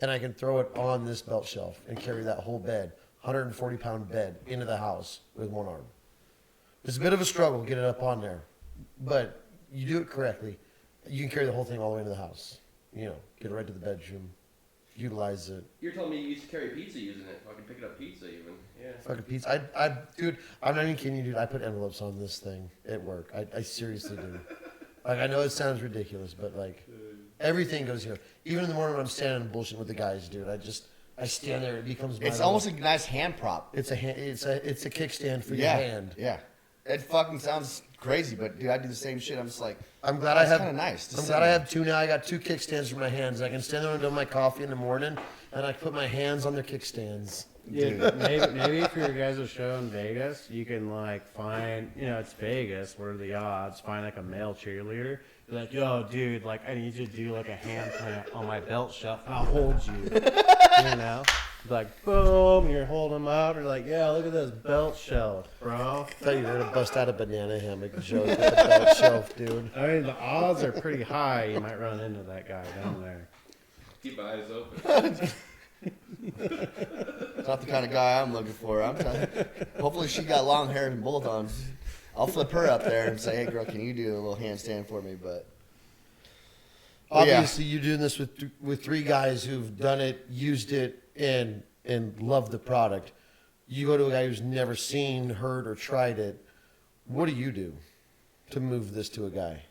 and I can throw it on this belt shelf and carry that whole bed, 140-pound bed, into the house with one arm. It's a bit of a struggle to get it up on there, but you do it correctly. You can carry the whole thing all the way into the house. You know, get it right to the bedroom, utilize it. You're telling me you used to carry pizza using it. Fucking picking up pizza even. Yeah. Fucking pizza. Dude, I'm not even kidding you, dude. I put envelopes on this thing at work. I seriously do. Like, I know it sounds ridiculous, but like, everything goes here. Even in the morning when I'm standing and bullshitting with the guys, dude, I stand there. It becomes my It's almost a nice hand prop. It's a kickstand for your hand. Yeah. It fucking sounds crazy, but dude, I do the same shit. I'm just like, I'm glad I have. Kind of nice. I'm glad I have two now. I got two kickstands for my hands. I can stand there and do my coffee in the morning, and I put my hands on their kickstands. Dude, maybe for your guys' show in Vegas, you can like find, it's Vegas. What are the odds? Find like a male cheerleader. Be like, yo, dude, like I need you to do like a hand plant on my belt shelf, and I'll hold you. Like boom, you're holding them out. Or like, yeah, look at this belt shelf, bro. I thought you were gonna bust out a banana hammock joke with the belt shelf, dude. I mean, the odds are pretty high. You might run into that guy down there. Keep my eyes open. It's not the kind of guy I'm looking for. I'm telling you. Hopefully she got long hair and bolt-ons. I'll flip her up there and say, hey, girl, can you do a little handstand for me? But obviously, you're doing this with three guys who've done it, used it, and love the product. You go to a guy who's never seen, heard, or tried it. What do you do to move this to a guy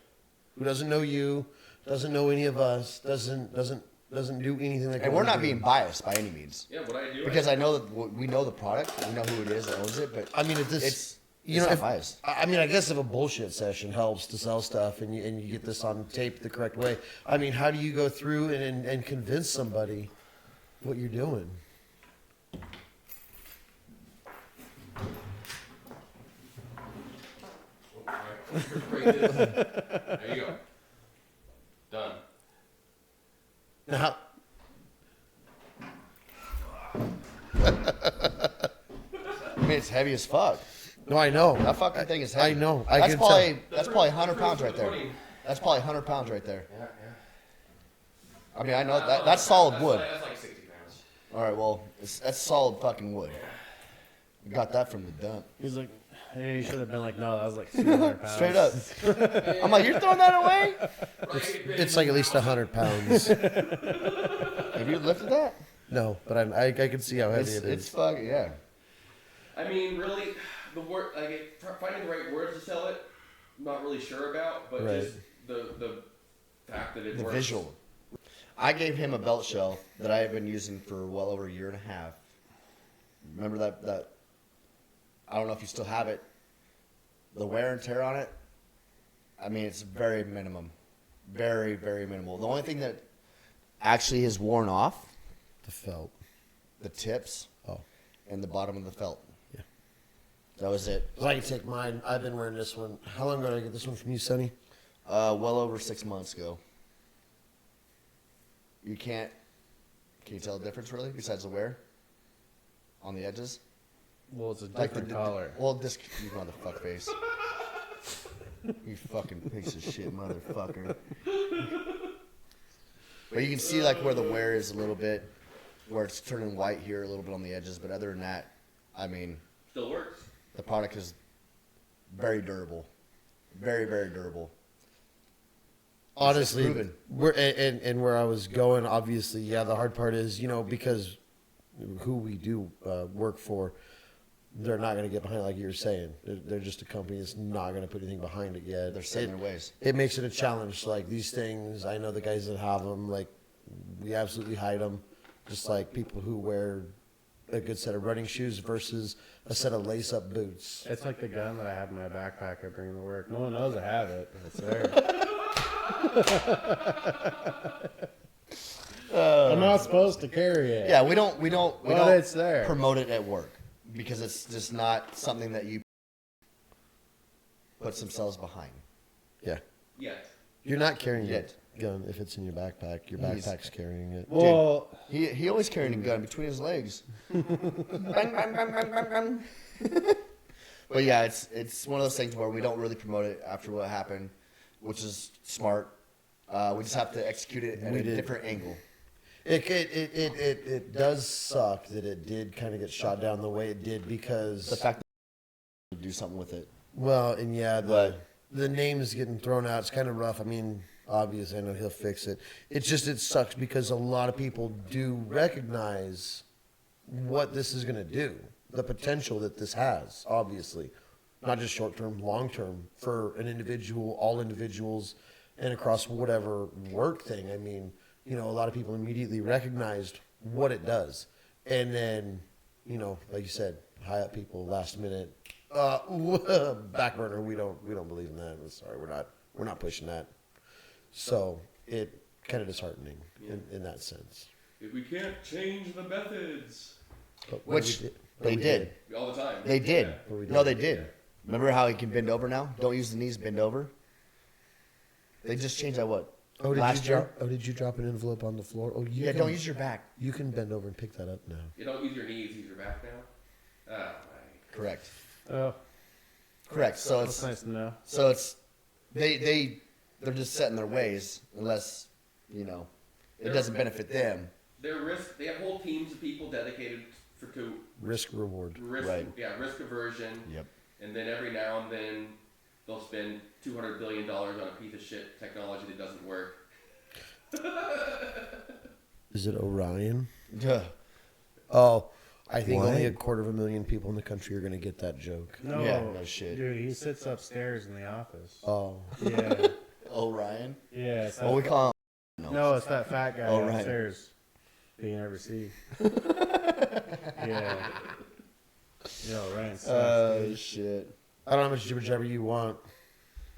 who doesn't know you, doesn't know any of us, doesn't do anything like that? And we're not being biased by any means. Yeah, what I do. Because I know that we know the product, we know who it is that owns it, but I mean, it's not biased. I mean, I guess if a bullshit session helps to sell stuff and you get this on tape the correct way, I mean, how do you go through and convince somebody what you're doing? There you go. Done. Now, I mean, it's heavy as fuck. no, I know. That fucking thing is heavy. I know. That's probably 100 pounds right there. That's probably 100 pounds right there. Yeah. I mean, I know that's solid wood. That's like 60 pounds. All right, well, that's solid fucking wood. We got that from the dump. He's like, hey, you should have been like, no, that was like 200 pounds. Straight up. I'm like, you're throwing that away? It's like at least 100 pounds. Have you lifted that? No, but I can see how heavy it It's is. fucking, yeah. I mean, really, the word, finding the right words to sell it, I'm not really sure about, but Right. just the fact that it The works. visual. I gave him a belt shelf that I have been using for well over a year and a half. Remember that I don't know if you still have it. The wear and tear on it, I mean, it's very minimum. Very, very minimal. The only thing that actually has worn off, The felt. the tips Oh. and the bottom of the felt. Yeah. That was it. Well, I can take mine. I've been wearing this one. How long ago did I get this one from you, Sonny? Well over 6 months ago. Can you tell the difference really besides the wear on the edges? Well, it's a Like different color. Well, you motherfuck face. You fucking piece of shit, motherfucker. But you can see like where the wear is a little bit, where it's turning white here a little bit on the edges. But other than that, I mean, Still works. the product is very durable, very, very durable. Honestly, proven. and where I was going, obviously, yeah, the hard part is, because who we do work for, they're not going to get behind it like you were saying. They're just a company that's not going to put anything behind it yet. They're set in their ways. It makes it a challenge. Like these things, I know the guys that have them, like we absolutely hide them. Just like people who wear a good set of running shoes versus a set of lace-up boots. It's like the gun that I have in my backpack I bring to work. No one knows I have it, but it's there. I'm not supposed to carry it. Yeah, we don't it's there. promote it at work because it's just not something that you put themselves behind. Yeah. Yes. You're not carrying Yet. a gun if it's in your backpack. Your He's- backpack's carrying it. Well, He always carried a gun between his legs. Bang, bang, bang, bang, bang, bang. But yeah, it's one of those things where we don't really promote it after what happened, which is smart. We just have to execute it at a different angle. It does suck that it did kind of get shot down the way it did because The fact that you do something with it. well, and yeah, But- the name is getting thrown out. It's kind of rough. I mean, obviously, I know he'll fix it. It's just it sucks because a lot of people do recognize what this is going to do, the potential that this has. Obviously, not just short term, long term for an individual, all individuals, and across whatever work thing. I mean, you know, a lot of people immediately recognized what it does, and then, you know, like you said, high up people last minute. Back burner. We don't believe in that. Sorry, we're not pushing that. So it kind of disheartening in that sense. If we can't change the methods But Which we they did. all the time. They did. Yeah. But we No, did. they did. Remember how he can bend over now? Don't use the knees, bend over. They just changed that what? Oh, did Last you year? drop? Oh, did you drop an envelope on the floor? Oh, you Yeah, can, don't use your back. You can bend over and pick that up now. You don't use your knees, use your back now. Oh my. Correct. Oh, Correct. So that's it's nice to know. they're just set in their ways unless, you know, it doesn't benefit them. They have whole teams of people dedicated to Risk reward. risk, Right. risk aversion. Yep. And then every now and then they'll spend $200 billion on a piece of shit technology that doesn't work. Is it Orion? Duh. Oh, I think What? only 250,000 people in the country are going to get that joke. No, Yeah, no shit. dude, he sits upstairs in the office. Oh, Yeah, Oh, Ryan. yeah. It's Well, we that, call him. no, it's that fat guy Oh, right. upstairs that you never see. Yeah. Yo, Ryan sucks, Oh dude. shit. I don't know how much jibber jabber you want.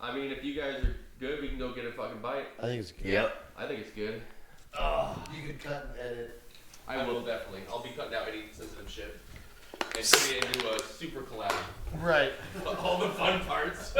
I mean, if you guys are good, we can go get a fucking bite. I think it's good. Yep. I think it's good. You could cut and edit. I will definitely. I'll be cutting out any sensitive shit and turning it into a super collab. Right. All the fun parts.